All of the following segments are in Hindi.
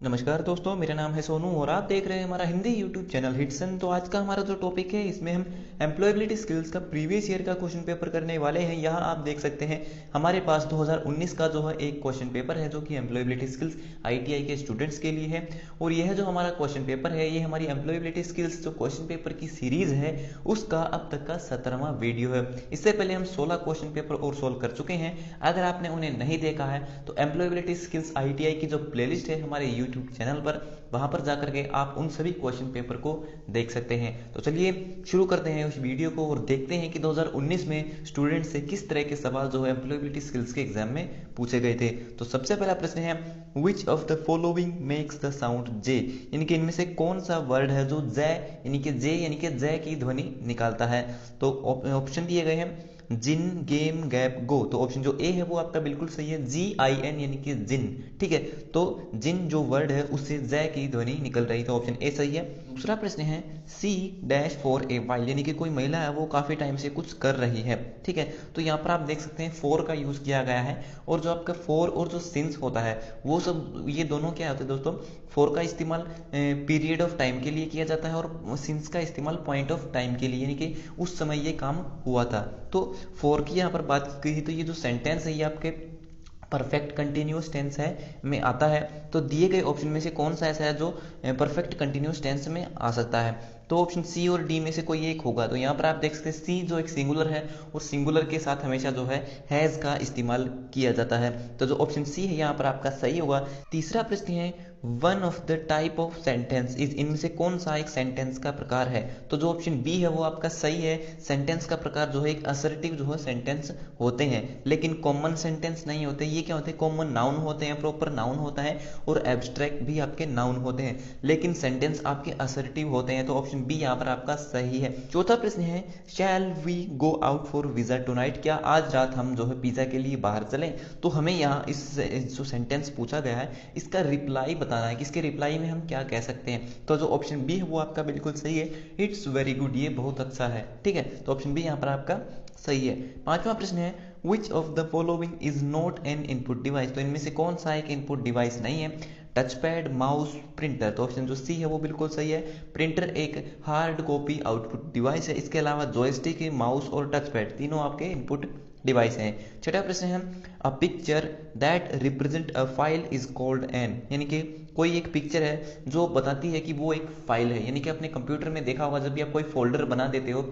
नमस्कार दोस्तों, मेरा नाम है सोनू और आप देख रहे हैं हमारा हिंदी यूट्यूब चैनल हिट्सन। तो आज का हमारा जो टॉपिक है इसमें हम एम्प्लॉयबिलिटी स्किल्स का प्रीवियस ईयर का क्वेश्चन पेपर करने वाले हैं। यहाँ आप देख सकते हैं हमारे पास 2019 का जो है एक क्वेश्चन पेपर है जो कि एम्प्लॉयबिलिटी स्किल्स आईटीआई के स्टूडेंट्स के लिए है। और यह जो हमारा क्वेश्चन पेपर है ये हमारी एम्प्लॉयबिलिटी स्किल्स जो क्वेश्चन पेपर की सीरीज है उसका अब तक का 17वां वीडियो है। इससे पहले हम 16 क्वेश्चन पेपर और सोल्व कर चुके हैं। अगर आपने उन्हें नहीं देखा है तो एम्प्लॉयबिलिटी स्किल्स आईटीआई की जो प्लेलिस्ट है हमारे यूट्यूब चैनल पर, वहां पर जाकर के आप उन सभी क्वेश्चन पेपर को देख सकते हैं। तो चलिए शुरू करते हैं उस वीडियो को और देखते हैं कि 2019 में स्टूडेंट से किस तरह के सवाल जो है एम्प्लॉयबिलिटी स्किल्स के एग्जाम में पूछे गए थे। तो सबसे पहला प्रश्न है, which of the following makes the sound J, यानी कि इनमें से कौन सा वर्ड है जो जय यानी कि जे यानी कि जय की ध्वनि निकालता है। तो ऑप्शन दिए गए हैं जिन, गेम, गैप, गो। तो ऑप्शन जो ए है वो आपका बिल्कुल सही है, GIN यानी कि जिन। ठीक है, तो जिन जो वर्ड है उससे जय की ध्वनि निकल रही, तो ऑप्शन ए सही है। दूसरा प्रश्न है, see dash for a while, यानी कि कोई महिला है वो काफी टाइम से कुछ कर रही है। ठीक है, तो यहाँ पर आप देख सकते हैं फोर का यूज किया गया है और जो आपका फोर और जो सिंस होता है वो सब ये दोनों क्या होते हैं दोस्तों, फोर का इस्तेमाल पीरियड ऑफ टाइम के लिए किया जाता है और सिंस का इस्तेमाल पॉइंट ऑफ टाइम के लिए, यानी कि उस समय ये काम हुआ था। तो फोर की यहाँ पर बात की तो ये जो सेंटेंस है ये आपके परफेक्ट कंटिन्यूस टेंस है में आता है। तो दिए गए ऑप्शन में से कौन सा ऐसा है जो परफेक्ट कंटिन्यूस टेंस में आ सकता है। तो ऑप्शन सी और डी में से कोई एक होगा। तो यहाँ पर आप देख सकते हैं सी जो एक सिंगुलर है और सिंगुलर के साथ हमेशा जो है हैज का इस्तेमाल किया जाता है। तो जो ऑप्शन सी है यहाँ पर आपका सही होगा। तीसरा प्रश्न है, one of the type of sentence is, इनमें से कौन सा एक सेंटेंस का प्रकार है। तो जो ऑप्शन बी है वो आपका सही है। सेंटेंस का प्रकार जो है एक असर्टिव जो है सेंटेंस होते हैं, लेकिन कॉमन सेंटेंस नहीं होते। ये क्या होते हैं, कॉमन नाउन होते हैं, प्रॉपर नाउन होता है और एब्स्ट्रैक्ट भी आपके नाउन होते हैं, लेकिन सेंटेंस आपके असर्टिव होते हैं। तो ऑप्शन बी यहाँ पर आपका सही है। चौथा प्रश्न है, shall we go out for pizza tonight, क्या आज रात हम जो है पिज्जा के लिए बाहर चलें। तो हमें यहाँ इस जो सेंटेंस पूछा गया है इसका रिप्लाई बताना है कि इसके रिप्लाई में हम क्या कह सकते हैं। तो जो ऑप्शन बी है वो आपका बिल्कुल सही है, इट्स वेरी गुड, ये बहुत अच्छा है। ठीक है, तो ऑप्शन बी यहाँ पर आपका सही है। पांचवा प्रश्न है, which of the following is not an input device, तो इनमें से कौन सा एक इनपुट डिवाइस नहीं है। Touch pad, mouse, printer. तो ऑप्शन जो सी है वो बिल्कुल सही है। प्रिंटर एक हार्ड कॉपी आउटपुट डिवाइस है। इसके अलावा जॉयस्टिक, माउस और टच पैड तीनों आपके इनपुट डिवाइस हैं। छठा प्रश्न है, a picture that represent a file is called an, यानी कि कोई एक पिक्चर है जो बताती है कि वो एक फाइल है। यानी कि अपने कंप्यूटर में देखा होगा जब भी आप कोई फोल्डर बना देते हो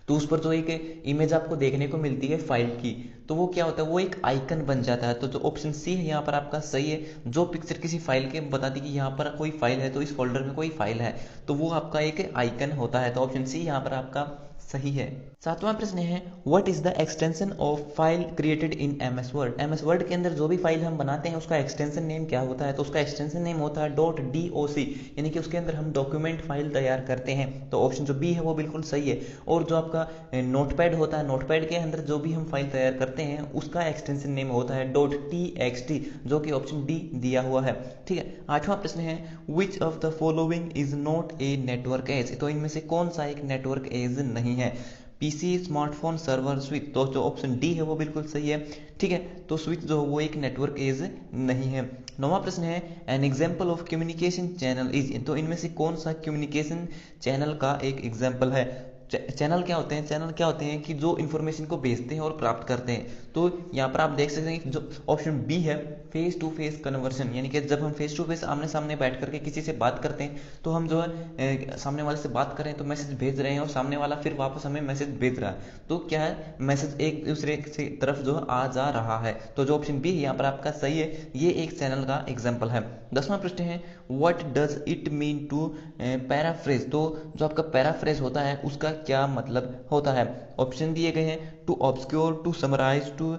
तो उस पर जो एक इमेज आपको देखने को मिलती है फाइल की, तो वो क्या होता है, वो एक आइकन बन जाता है। तो जो ऑप्शन सी है यहाँ पर आपका सही है। जो पिक्चर किसी फाइल के बताती कि यहाँ पर कोई फाइल है तो इस फोल्डर में कोई फाइल है, तो वो आपका एक आइकन होता है। तो ऑप्शन सी यहाँ पर आपका सही है। सातवां प्रश्न है, what is the extension of file created in MS word. MS word के अंदर जो भी फाइल हम बनाते हैं उसका एक्सटेंशन नेम क्या होता है। तो उसका एक्सटेंशन नेम होता है .doc, यानी कि उसके अंदर हम डॉक्यूमेंट फाइल तैयार करते हैं। तो ऑप्शन जो बी है वो बिल्कुल सही है। और जो आपका नोटपैड होता है, नोटपैड के अंदर जो भी हम फाइल तैयार करते हैं उसका एक्सटेंशन नेम होता है .txt, जो कि ऑप्शन डी दिया हुआ है। ठीक है, आठवां प्रश्न है, which of the following is not a network edge, तो इनमें से कौन सा एक नेटवर्क एज नहीं है। PC, smartphone, server, switch. तो जो ऑप्शन डी है वो बिल्कुल सही है। ठीक है, तो स्विच जो है वो एक नेटवर्क एज नहीं है। नौवां प्रश्न है, an example of communication channel is, तो इनमें से कौन सा कम्युनिकेशन चैनल का एक एग्जाम्पल है। चैनल क्या होते हैं, चैनल क्या होते हैं कि जो इन्फॉर्मेशन को भेजते हैं और प्राप्त करते हैं। तो यहाँ पर आप देख सकते हैं कि जो ऑप्शन बी है, फेस टू फेस कन्वर्सन, यानी कि जब हम फेस टू फेस आमने सामने बैठ करके किसी से बात करते हैं तो हम जो है सामने वाले से बात कर रहे हैं तो मैसेज भेज रहे हैं और सामने वाला फिर वापस हमें मैसेज भेज रहा है। तो क्या है, मैसेज एक दूसरे से तरफ जो है आ जा रहा है। तो जो ऑप्शन बी है यहाँ पर आपका सही है, ये एक चैनल का एग्जाम्पल है। 10वां प्रश्न है, what does it mean to paraphrase, तो जो आपका पैराफ्रेज होता है उसका क्या मतलब होता है। ऑप्शन दिए गए हैं, to obscure, to summarise, to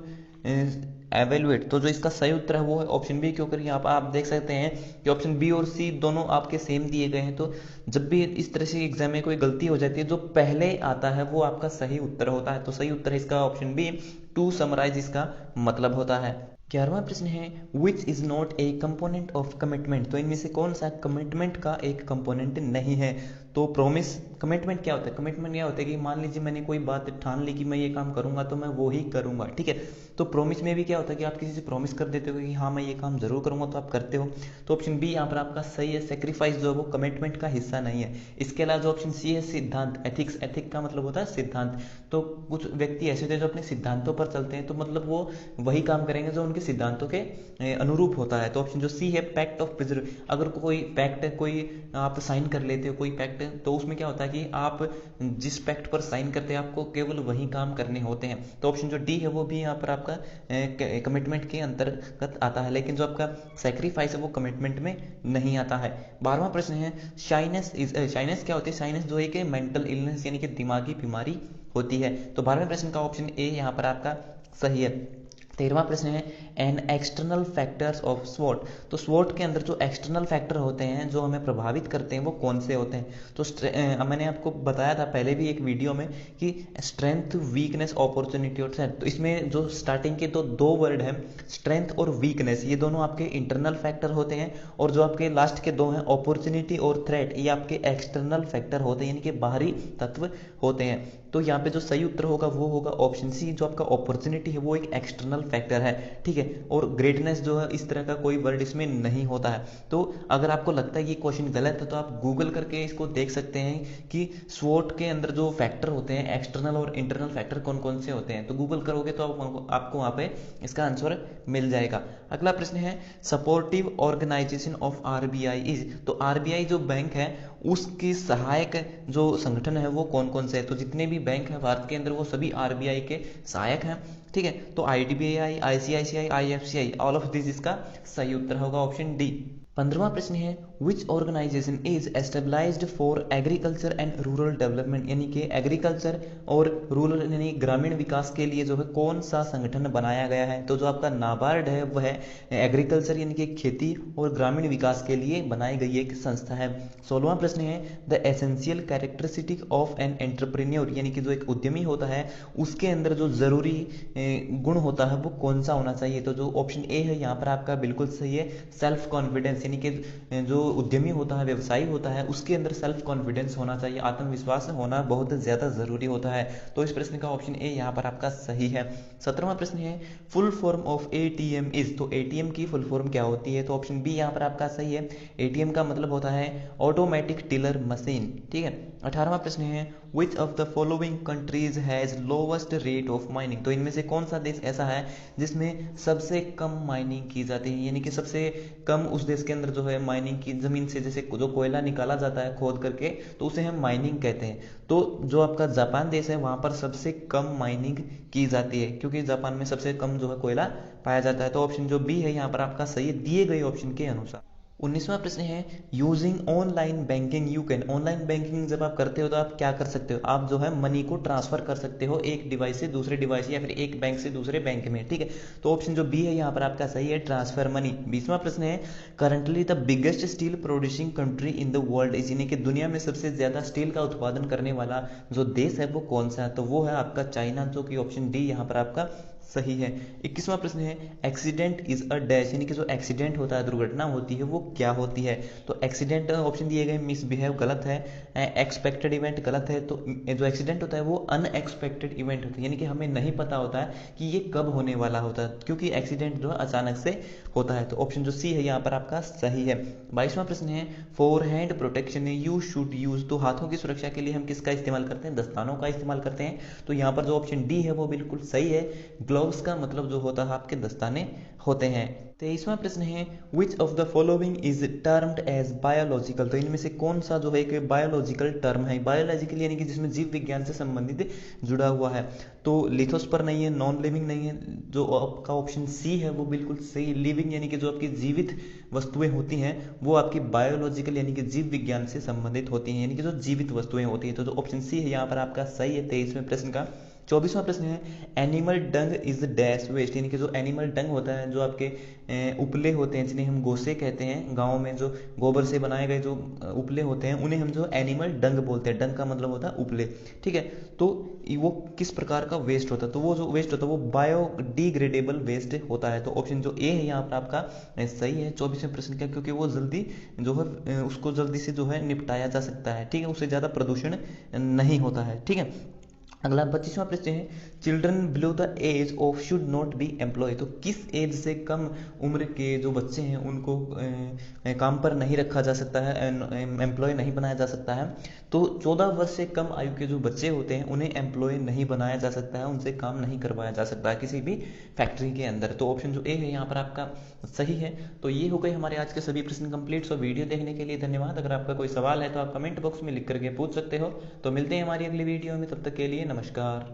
evaluate. तो जो इसका सही उत्तर है वो है ऑप्शन बी, क्योंकि यहाँ पर आप देख सकते हैं कि ऑप्शन बी और सी दोनों आपके सेम दिए गए हैं। तो जब भी इस तरह से एग्जाम में कोई गलती हो जाती है जो पहले आता है वो आपका सही उत्तर होता है। तो सही उत्तर है इसका ऑप्शन बी, टू समराइज इसका मतलब होता है। 11वां प्रश्न है, which is not A component of commitment, तो इनमें से कौन सा कमिटमेंट का एक कंपोनेंट नहीं है। तो प्रॉमिस, कमिटमेंट क्या होता है? कमिटमेंट क्या होता है कि मान लीजिए मैंने कोई बात ठान ली कि मैं ये काम करूंगा तो मैं वो ही करूंगा, ठीक है। तो प्रॉमिस में भी क्या होता है कि आप किसी से प्रॉमिस कर देते हो कि हाँ मैं ये काम जरूर करूंगा, तो आप करते हो। तो ऑप्शन बी यहाँ पर आपका सही है। सेक्रीफाइस जो है वो कमिटमेंट का हिस्सा नहीं है। इसके अलावा जो ऑप्शन सी है सिद्धांत, एथिक्स, एथिक का मतलब होता है सिद्धांत। तो कुछ व्यक्ति ऐसे थे जो अपने सिद्धांतों पर चलते हैं, तो मतलब वो वही काम करेंगे जो उनके सिद्धांतों के अनुरूप होता है। तो ऑप्शन जो सी है पैक्ट ऑफ प्रिजर्व, अगर कोई पैक्ट है, कोई आप साइन कर लेते हो कोई पैक्ट, तो उसमें क्या होता है कि आप जिस पैक्ट पर साइन करते हैं आपको केवल वही काम करने होते हैं। तो ऑप्शन जो डी है वो भी यहाँ पर आपका कमिटमेंट के अंतर्गत आता है, लेकिन जो आपका सेक्रीफाइस है वो कमिटमेंट में नहीं आता है। 12वां प्रश्न है शाइनेस शाइनेस क्या होती है? शाइनेस जो है कि मेंटल इलनेस यानी कि दिमागी बीमारी होती है। तो 12वें प्रश्न का ऑप्शन ए यहाँ पर आपका सही है। 13वां प्रश्न है एन एक्सटर्नल फैक्टर्स ऑफ स्वॉट। तो स्वॉट के अंदर जो एक्सटर्नल फैक्टर होते हैं जो हमें प्रभावित करते हैं वो कौन से होते हैं? तो मैंने आपको बताया था पहले भी एक वीडियो में कि स्ट्रेंथ, वीकनेस, अपॉर्चुनिटी और थ्रेट। तो इसमें जो स्टार्टिंग के तो दो वर्ड हैं स्ट्रेंथ और वीकनेस, ये दोनों आपके इंटरनल फैक्टर होते हैं, और जो आपके लास्ट के दो हैं अपॉर्चुनिटी और थ्रेट, ये आपके एक्सटर्नल फैक्टर होते हैं, यानी कि बाहरी तत्व होते हैं। तो यहाँ पे जो सही उत्तर होगा वो होगा ऑप्शन सी, जो आपका अपॉर्चुनिटी है वो एक एक्सटर्नल फैक्टर है, ठीक है। और ग्रेटनेस जो है इस तरह का कोई वर्ड इसमें नहीं होता है। तो अगर आपको लगता है ये क्वेश्चन गलत है तो आप गूगल करके इसको देख सकते हैं कि स्वॉट के अंदर जो फैक्टर होते हैं एक्सटर्नल और इंटरनल फैक्टर कौन कौन से होते हैं। तो गूगल करोगे तो आपको वहाँ पे इसका आंसर मिल जाएगा। अगला प्रश्न है supportive organisation of RBI is. तो आरबीआई जो बैंक है उसकी सहायक जो संगठन है वो कौन कौन से है? तो जितने भी बैंक है भारत के अंदर वो सभी आरबीआई के सहायक हैं, ठीक है। तो IDBI, ICICI, IFCI, all of this इसका सही उत्तर होगा ऑप्शन डी। 15वां प्रश्न है which organisation is established for agriculture and rural development, यानी कि एग्रीकल्चर और रूरल यानी ग्रामीण विकास के लिए जो है कौन सा संगठन बनाया गया है? तो जो आपका नाबार्ड है वह एग्रीकल्चर यानी कि खेती और ग्रामीण विकास के लिए बनाई गई एक संस्था है। 16वां प्रश्न है the essential characteristic of an entrepreneur, यानी कि जो एक उद्यमी होता है उसके अंदर जो जरूरी गुण होता है वो कौन सा होना चाहिए? तो जो ऑप्शन ए है यहाँ पर आपका बिल्कुल सही है, सेल्फ कॉन्फिडेंस, यानी कि जो उद्यमी होता है, व्यवसायी होता है, उसके अंदर सेल्फ कॉन्फिडेंस होना चाहिए, आत्मविश्वास होना बहुत ज्यादा जरूरी होता है। तो इस प्रश्न का ऑप्शन ए यहाँ पर आपका सही है। 17वां प्रश्न है full form of ATM is. तो एटीएम की फुल फॉर्म क्या होती है? तो ऑप्शन बी यहाँ पर आपका सही है। एटीएम का मतलब होता है ऑटोमेटिक टिलर मशीन, ठीक है। 18वां प्रश्न है which of the following countries has lowest rate of mining. तो इनमें से कौन सा देश ऐसा है जिसमें सबसे कम माइनिंग की जाती है, यानी कि सबसे कम उस देश के अंदर जो है माइनिंग की, जमीन से जैसे जो कोयला निकाला जाता है खोद करके तो उसे हम माइनिंग कहते हैं। तो जो आपका जापान देश है वहां पर सबसे कम माइनिंग की जाती है, क्योंकि जापान में सबसे कम जो है कोयला पाया जाता है। तो ऑप्शन जो बी है यहाँ पर आपका सही है दिए गए ऑप्शन के अनुसार। 19वां प्रश्न है using online banking you can. Online banking जब आप करते हो तो आप क्या कर सकते हो? आप जो है मनी को ट्रांसफर कर सकते हो एक डिवाइस से दूसरे डिवाइस या फिर एक बैंक से दूसरे बैंक में, ठीक है। तो ऑप्शन जो बी है यहाँ पर आपका सही है, ट्रांसफर मनी। 20वां प्रश्न है currently the biggest steel producing country in the world is, यानी कि दुनिया में सबसे ज्यादा स्टील का उत्पादन करने वाला जो देश है वो कौन सा है? तो वो है आपका चाइना, जो कि ऑप्शन डी यहाँ पर आपका सही है। 21वां प्रश्न है एक्सीडेंट इज अ डैश, यानी कि जो एक्सीडेंट होता है, दुर्घटना होती है वो क्या होती है? तो एक्सीडेंट ऑप्शन दिए गए मिसबिहेव गलत है, एक्सपेक्टेड इवेंट गलत है। तो जो एक्सीडेंट होता है वो अनएक्सपेक्टेड इवेंट होता है, यानी कि हमें नहीं पता होता है कि ये कब होने वाला होता है, क्योंकि एक्सीडेंट जो है अचानक से होता है। तो ऑप्शन जो सी है यहाँ पर आपका सही है। 22वां प्रश्न है for hand protection you should use. तो हाथों की सुरक्षा के लिए हम किसका इस्तेमाल करते हैं? दस्तानों का इस्तेमाल करते हैं। तो यहाँ पर जो ऑप्शन डी है वो बिल्कुल सही है, ग्लव्स का मतलब जो होता है आपके दस्ताने होते हैं। 23वां प्रश्न है which of the following is termed as biological. तो इनमें से कौन सा जो है कि बायोलॉजिकल टर्म है? बायोलॉजिकल यानी कि जिसमें जीव विज्ञान से संबंधित जुड़ा हुआ है। तो लिथोस्पर नहीं है, नॉन लिविंग नहीं है, जो आपका ऑप्शन सी है वो बिल्कुल सही, लिविंग यानी कि जो आपकी जीवित वस्तुएं होती हैं वो आपकी बायोलॉजिकल यानी कि जीव विज्ञान से संबंधित होती हैं, यानी कि जो जीवित वस्तुएं होती हैं। तो जो ऑप्शन सी है यहाँ पर आपका सही है 23वें प्रश्न का 24वां प्रश्न है animal dung is dash waste, यानी कि जो एनिमल डंग होता है, जो आपके उपले होते हैं जिन्हें हम गोसे कहते हैं, गाँव में जो गोबर से बनाए गए जो उपले होते हैं उन्हें हम जो एनिमल डंग बोलते हैं। डंग का मतलब होता है उपले, ठीक है। तो वो किस प्रकार का वेस्ट होता है, तो वो जो वेस्ट होता है वो बायोडिग्रेडेबल वेस्ट होता है। तो ऑप्शन जो ए है यहाँ पर आपका सही है 24वें प्रश्न का, क्योंकि वो जल्दी जो है उसको जल्दी से जो है निपटाया जा सकता है, ठीक है, उससे ज़्यादा प्रदूषण नहीं होता है, ठीक है। अगला 25वां प्रश्न है children below the age of should not be employ, तो किस एज से कम उम्र के जो बच्चे हैं उनको काम पर नहीं रखा जा सकता है, एम्प्लॉय नहीं बनाया जा सकता है। तो 14 वर्ष से कम आयु के जो बच्चे होते हैं उन्हें एम्प्लॉय नहीं बनाया जा सकता है, उनसे काम नहीं करवाया जा सकता है किसी भी फैक्ट्री के अंदर। तो ऑप्शन जो ए है यहाँ पर आपका सही है। तो ये हो गए हमारे आज के सभी प्रश्न कंप्लीट। सो वीडियो देखने के लिए धन्यवाद। अगर आपका कोई सवाल है तो आप कमेंट बॉक्स में लिख करके पूछ सकते हो। तो मिलते हैं हमारी अगली वीडियो में, तब तक के लिए नमस्कार।